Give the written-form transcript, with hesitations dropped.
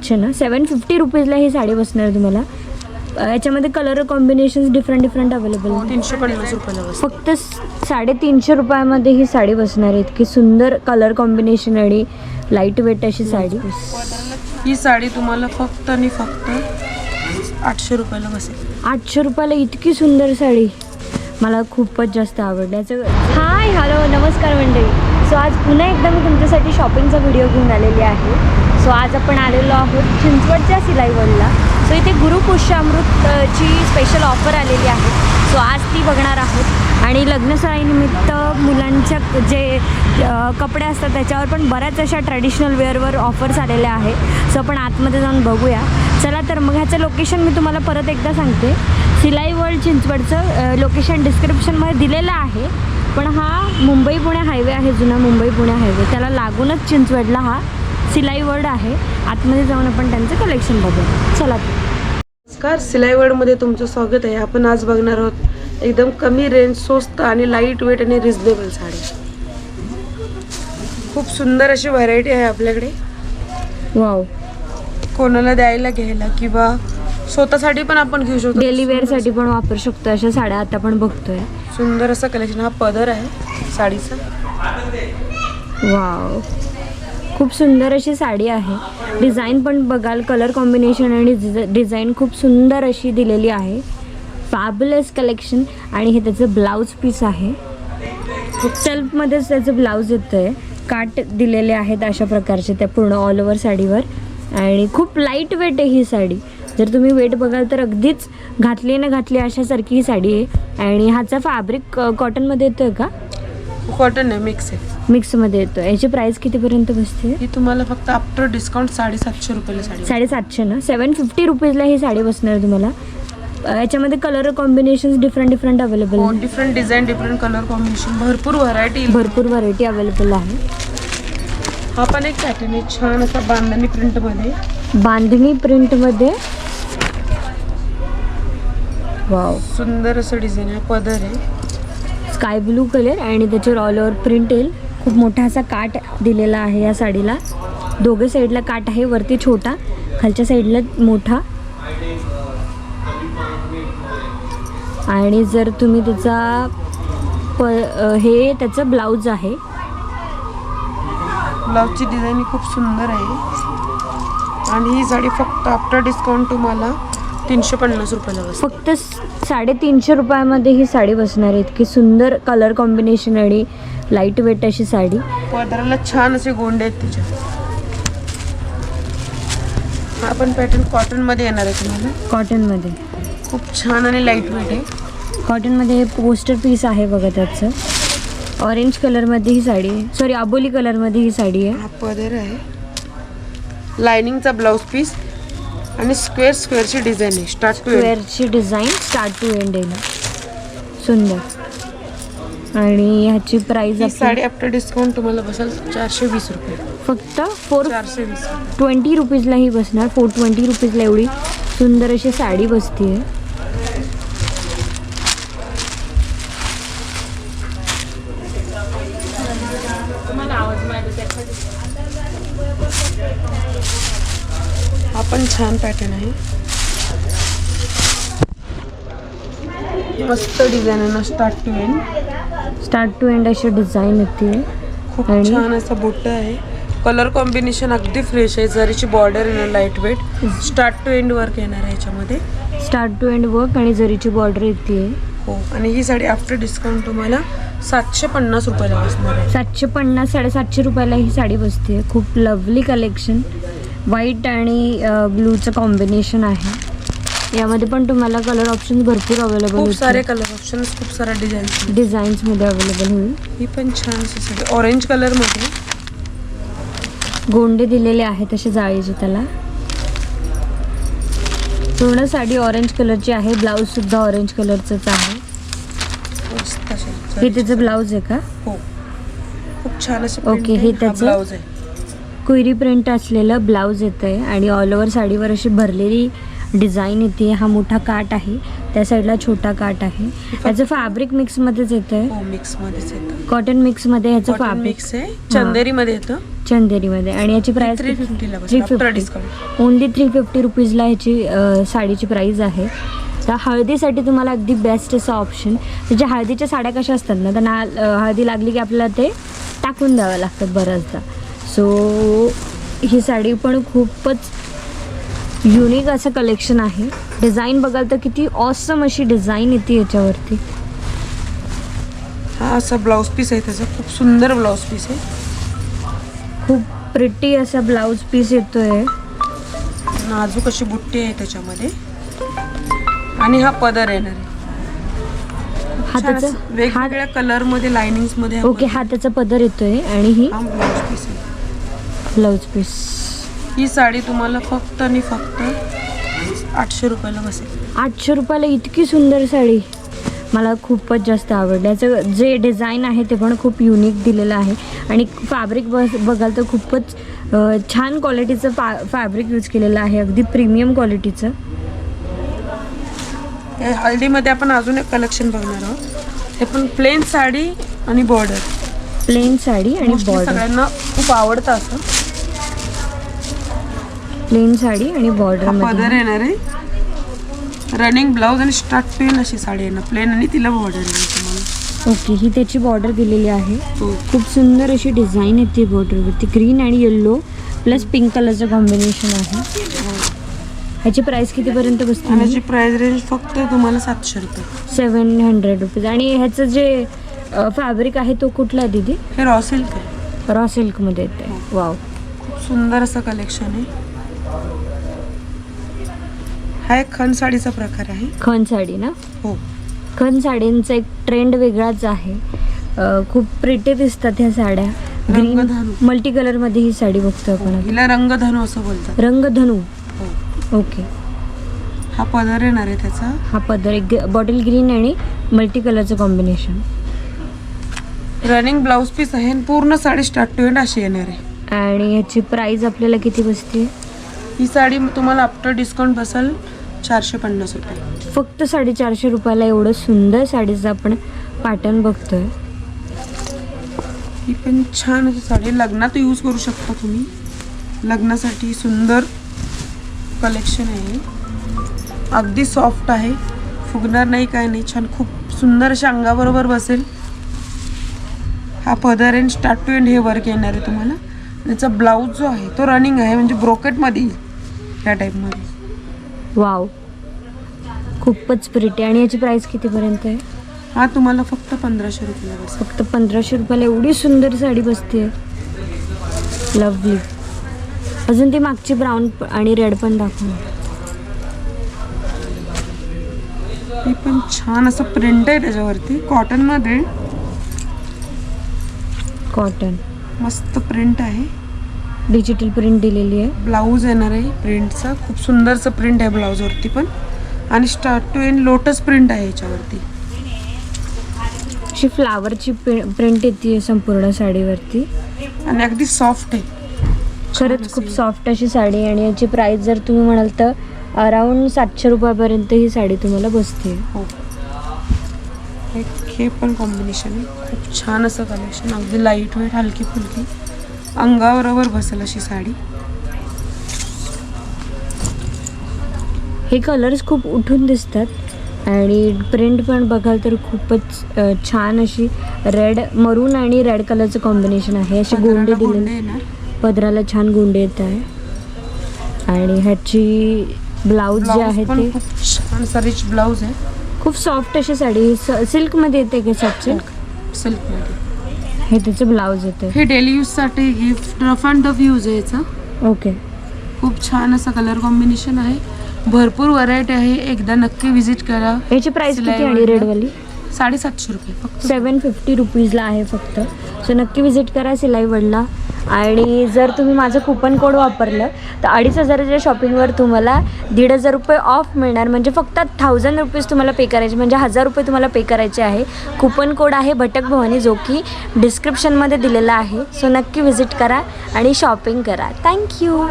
750 ना, 750 रुपीजला ही साडी बसणार तुम्हाला. याच्यामध्ये कलर कॉम्बिनेशन्स डिफरंट अवेलेबल आहे. 350 रुपयाला बसते. फक्त 350 रुपयामध्ये ही साडी बसणार आहे. इतकी सुंदर कलर कॉम्बिनेशन आणि लाईट वेट अशी साडी. ही साडी तुम्हाला फक्त आणि फक्त 800 रुपयाला बसेल. 800 रुपयाला इतकी सुंदर साडी मला खूपच जास्त आवडली. हाय हॅलो नमस्कार मंडळी. सो आज पुन्हा एकदा मी तुमच्यासाठी शॉपिंगचा व्हिडिओ घेऊन आलेली आहे. सो आज आपण आलेलो आहोत चिंचवडच्या सिलाई वर्ल्डला. सो इथे गुरुपुष्यामृतची स्पेशल ऑफर आलेली आहे. सो आज ती बघणार आहोत. आणि लग्नसराईनिमित्त मुलांच्या जे कपडे असतात त्याच्यावर पण बऱ्याच अशा ट्रॅडिशनल वेअरवर ऑफर्स आलेल्या आहे. सो आपण आतमध्ये जाऊन बघूया. चला तर मग ह्याचं लोकेशन मी तुम्हाला परत एकदा सांगते. सिलाई वर्ल्ड चिंचवडचं लोकेशन डिस्क्रिप्शनमध्ये दिलेलं आहे. पण हा मुंबई पुणे हायवे आहे, जुना मुंबई पुणे हायवे, त्याला लागूनच चिंचवडला हा सिलाई वर्ल्ड आहे. आतमध्ये जाऊन आपण त्यांचं कलेक्शन बघूया. चला. नमस्कार, सिलाई वर्ल्डमध्ये तुमचं स्वागत आहे. आपण आज बघणार आहोत एकदम कमी रेंज, स्वस्त आणि लाईट वेट आणि रिजनेबल साडी. खूप सुंदर अशी व्हरायटी आहे आपल्याकडे. वाव. कोणाला द्यायला घ्यायला किंवा स्वतःसाठी पण आपण घेऊ शकतो. डेली वेअरसाठी पण वापरू शकतो अशा साड्या आता आपण बघतोय. सुंदर असं कलेक्शन. हा पदर आहे साडीचा. वाव, खूप सुंदर अशी साडी आहे. डिझाईन पण बघाल, कलर कॉम्बिनेशन आणि डिझाईन खूप सुंदर अशी दिलेली आहे. Fabulous collection. आणि हे त्याचं ब्लाऊज पीस आहे. सेल्फमध्येच त्याचं ब्लाऊज येतं आहे. काट दिलेले आहेत अशा प्रकारचे त्या पूर्ण ऑल ओव्हर साडीवर. आणि खूप लाईट वेट आहे ही साडी. जर तुम्ही वेट बघाल तर अगदीच घातली ना घातली अशासारखी ही साडी आहे. आणि ह्याचा फॅब्रिक कॉटनमध्ये येतो आहे का? कॉटन आहे, मिक्स आहे. मिक्समध्ये येतो. याची प्राईस कितीपर्यंत बसते? ही तुम्हाला फक्त आफ्टर डिस्काउंट 750 रुपयाला साडी. 750 ना, 750 रुपीजला ही साडी बसणार तुम्हाला. याच्यामध्ये कलर कॉम्बिनेशन्स डिफरंट अवेलेबल आहे. Different design, different colour combination, भरपूर व्हरायटी अवेलेबल आहे. हा पण एक पॅटर्न आहे छान असा बांधणी प्रिंटमध्ये. बांधणी प्रिंटमध्ये. वाव, सुंदर असं डिझाईन आहे. पदर आहे स्काय ब्लू कलर आणि त्याच्यावर ऑल ओव्हर प्रिंट येईल. खूप मोठा असा काट दिलेला आहे या साडीला. दोघे साईडला काट आहे, वरती छोटा, खालच्या साईडला मोठा. आणि जर तुम्ही त्याचा हे त्याचं ब्लाऊज आहे. ब्लाऊजची डिझाईन खूप सुंदर आहे. आणि ही साडी फक्त आफ्टर डिस्काउंट तुम्हाला 350 रुपयाला बसते. फक्त 350 रुपयामध्ये ही साडी बसणार आहे. इतकी सुंदर कलर कॉम्बिनेशन आणि लाईट वेट अशी साडी. पदराला छान असे गोंडे आहेत तिच्या. हा पण पॅटर्न कॉटनमध्ये येणार आहे तुम्हाला. कॉटनमध्ये खूप छान आणि लाईट वेट आहे. कॉटनमध्ये हे पोस्टर पीस आहे बघा त्याचं. ऑरेंज कलरमध्ये ही साडी आहे, सॉरी अबोली कलरमध्ये ही साडी आहे. हा पदर आहे, लायनिंगचा ब्लाऊज पीस आणि स्क्वेअरची डिझाईन आहे. स्क्वेअरची डिझाईन स्टार्ट टू एंड आहे. सुंदर. आणि ह्याची प्राइस ही साडी आफ्टर डिस्काउंट तुम्हाला बसेल 420 रुपये. फक्त 420 रुपीजला ही बसणार. 420 रुपीजला एवढी सुंदर अशी साडी बसते. हा पण छान पॅटर्न आहे. मस्त डिझाईन आहे ना. स्टार्ट टू एंड अशी डिझाईन येते. खूप छान असं बोट आहे. कलर कॉम्बिनेशन अगदी फ्रेश आहे. जरीची बॉर्डर येणार light weight. Start to end work येणार आहे याच्यामध्ये. स्टार्ट टू एंड वर्क आणि जरीची बॉर्डर येते. हो. आणि ही साडी आफ्टर डिस्काउंट तुम्हाला 750 रुपयाला बसणार आहे. 750 750 रुपयाला ही साडी बसते. खूप लवली कलेक्शन. व्हाईट आणि ब्लूचं कॉम्बिनेशन आहे. यामध्ये पण तुम्हाला कलर ऑप्शन भरपूर अवेलेबल खूप होतील. सारे कलर ऑप्शन, खूप साऱ्या डिझाईन्समध्ये अवेलेबल होईल. ही पण छान अशी साडी ऑरेंज कलरमध्ये. गोंडे दिलेले आहेत असे जाळीचे त्याला. पूर्ण साडी ऑरेंज कलरची आहे. ब्लाऊज सुद्धा ऑरेंज कलरचंच आहे. हे त्याचं ब्लाऊज आहे का? हो. खूप छान असं ओके. हे त्याचं ब्लाऊज आहे. क्वेरी प्रिंट असलेलं ब्लाऊज येतं आहे. आणि ऑल ओव्हर साडीवर अशी भरलेली डिझाईन येते. हा मोठा काट आहे, त्या साईडला छोटा काट आहे. याचं फॅब्रिक मिक्समध्येच येतं आहे. हो, मिक्समध्येच येतं. कॉटन मिक्समध्ये ह्याचं फॅब्रिक मिक्स आहे. चंदेरीमध्ये येतं. चंदेरीमध्ये. आणि याची प्राइस 350 ला बसेल आफ्टर डिस्काउंट. ओनली 350 रुपीजला ह्याची साडीची प्राईज आहे. तर हळदीसाठी तुम्हाला अगदी बेस्ट असं ऑप्शन. म्हणजे हळदीच्या साड्या कशा असतात ना, त्यांना हळदी लागली की आपल्याला ते टाकून द्यावं लागतं बऱ्याचदा. सो ही साडी पण खूपच युनिक असं कलेक्शन आहे. डिझाईन बघाल तर किती ऑसम अशी डिझाईन येते याच्यावरती. हा असा ब्लाऊज पीस आहे त्याचा, खूप सुंदर ब्लाऊज पीस आहे. खूप प्रिटी असा ब्लाऊज पीस येतोय. नाजूक अशी बुट्टी आहे त्याच्यामध्ये आणि हा पदर येणार आहे. हाताचा वेगवेगळ्या कलर मध्ये लाइनिंग्स मध्ये. ओके, हाताचा पदर येतोय आणि ही हा ब्लाऊज पीस आहे. Blouse piece. ही साडी तुम्हाला फक्त आणि फक्त 800 रुपयाला बसेल. 800 रुपयाला इतकी सुंदर साडी मला खूपच जास्त आवडली. याचं जे डिझाईन आहे ते पण खूप युनिक दिलेलं आहे. आणि फॅब्रिक बघाल तर खूपच छान क्वालिटीचं फॅब्रिक यूज केलेलं आहे, अगदी प्रीमियम क्वालिटीचं. हे हळदीमध्ये आपण अजून एक कलेक्शन बघणार आहोत. हे पण प्लेन साडी आणि बॉर्डर. प्लेन साडी आणि बॉर्डर सगळ्यांना खूप आवडतं असं. प्लेन साडी आणि बॉर्डर पदर मध्ये. येणार आहे, रनिंग ब्लाऊज आणि स्टार्ट पेन अशी साडी येणार प्लेन आणि तिला बॉर्डर येणार तुम्हाला. ओके, ही त्याची बॉर्डर दिलेली आहे. हो. खूप सुंदर अशी डिझाईन येते बॉर्डरवरती. ग्रीन आणि येल्लो प्लस पिंक कलरचं कॉम्बिनेशन आहे. ह्याची प्राइस कितीपर्यंत बसते? आणि याची प्राइस रेंज फक्त तुम्हाला 700 रुपये. 700 रुपीज. आणि ह्याचं जे फॅब्रिक आहे तो कुठला आहे दीदी? हे रॉ सिल्क आहे. रॉ सिल्कमध्ये येते. वाव, खूप सुंदर असं कलेक्शन आहे. हा एक खण साडीचा प्रकार आहे. खण साडी ना? हो. खण साडींचा एक ट्रेंड वेगळाच आहे. खूप प्रिटी दिसतात ह्या साड्या. ग्रीन रंगधनू. मल्टी कलरमध्ये ही साडी बघतो आपण. हिला रंगधनू असं बोलतात. रंगधनू. हो. ओके. हा पदर येणार आहे त्याचा. हा पदर एक बॉटल ग्रीन आणि मल्टी कलरचं कॉम्बिनेशन. रनिंग ब्लाऊज पीस आहे आणि पूर्ण साडी स्टार्ट टू एंड अशी येणार आहे. आणि ह्याची प्राइस आपल्याला किती बसते? ही साडी तुम्हाला आफ्टर डिस्काउंट बसेल 450 रुपये. फक्त 450 रुपयाला एवढं सुंदर साडीचं आपण पॅटर्न बघतोय. ही पण छान अशी साडी लग्नात यूज करू शकता तुम्ही. लग्नासाठी सुंदर कलेक्शन आहे. अगदी सॉफ्ट आहे, फुगणार नाही काय नाही. छान खूप सुंदर अशा अंगाबरोबर बसेल. हा पदर एंड स्टार्ट टू एंड हे वर्क येणार आहे तुम्हाला. त्याचा ब्लाऊज जो आहे तो रनिंग आहे, म्हणजे ब्रोकेटमध्ये येईल ह्या टाईपमध्ये. वाव, खूपच प्रिटी. आणि याची प्राइस कितीपर्यंत आहे? हा तुम्हाला फक्त 1500 रुपयाला बसेल. फक्त 1500 रुपयाला एवढी सुंदर साडी बसते. लवली. अजून ती मागची ब्राऊन आणि रेड पण दाखवून. ही पण छान असं प्रिंट आहे त्याच्यावरती, कॉटनमध्ये. कॉटन मस्त प्रिंट आहे. डिजिटल प्रिंट दिलेली आहे. ब्लाऊज येणार आहे प्रिंटचा. खूप सुंदरचं प्रिंट आहे ब्लाऊजवरती पण. आणि start to end lotus print आहे याच्यावरती. अशी फ्लावरची प्रिंट येते संपूर्ण साडीवरती. आणि अगदी सॉफ्ट आहे. खरंच खूप सॉफ्ट अशी साडी. आणि याची प्राइस जर तुम्ही म्हणाल तर अराउंड 700 रुपयापर्यंत ही साडी तुम्हाला बसते. हो. हे पण कॉम्बिनेशन आहे. खूप छान असं कलेक्शन. अगदी लाईट वेट, हलकी फुलकी, अंगाबरोबर बसेल अशी साडी. हे कलर्स खूप उठून दिसतात. आणि प्रिंट पण बघाल तर खूपच छान अशी रेड, मरून आणि रेड कलरचं कॉम्बिनेशन आहे. असे गोंडे दिलेले. पदराला छान गोंडे येत आहे. आणि ह्याची ब्लाऊज जे आहे ते खूप छान असं रिच ब्लाऊज आहे. खूप सॉफ्ट अशी साडी. सिल्कमध्ये येते का? Soft silk. सिल्कमध्ये हे त्याचं ब्लाऊज येतं. हे डेली यूजसाठी gift, rough and tough use आहे याचा. ओके. खूप छान असं कलर कॉम्बिनेशन आहे. भरपूर व्हरायटी आहे. एकदा नक्की विजिट करा. याची प्राइस किती? आणि रेडवाली 750 रुपये फक्त. 750 रुपीजला आहे फक्त. सो नक्की विजिट करा सिलाईवडला. आणि जर तुम्ही माझं कुपन कोड वापरलं तर 2500च्या शॉपिंगवर तुम्हाला 1500 रुपये ऑफ मिळणार. म्हणजे फक्त 1000 रुपीज तुम्हाला पे करायचे, म्हणजे 1000 रुपये तुम्हाला पे करायचे आहे. कुपन कोड आहे भटक भवानी, जो की डिस्क्रिप्शनमध्ये दिलेला आहे. सो नक्की विजिट करा आणि शॉपिंग करा. थँक्यू.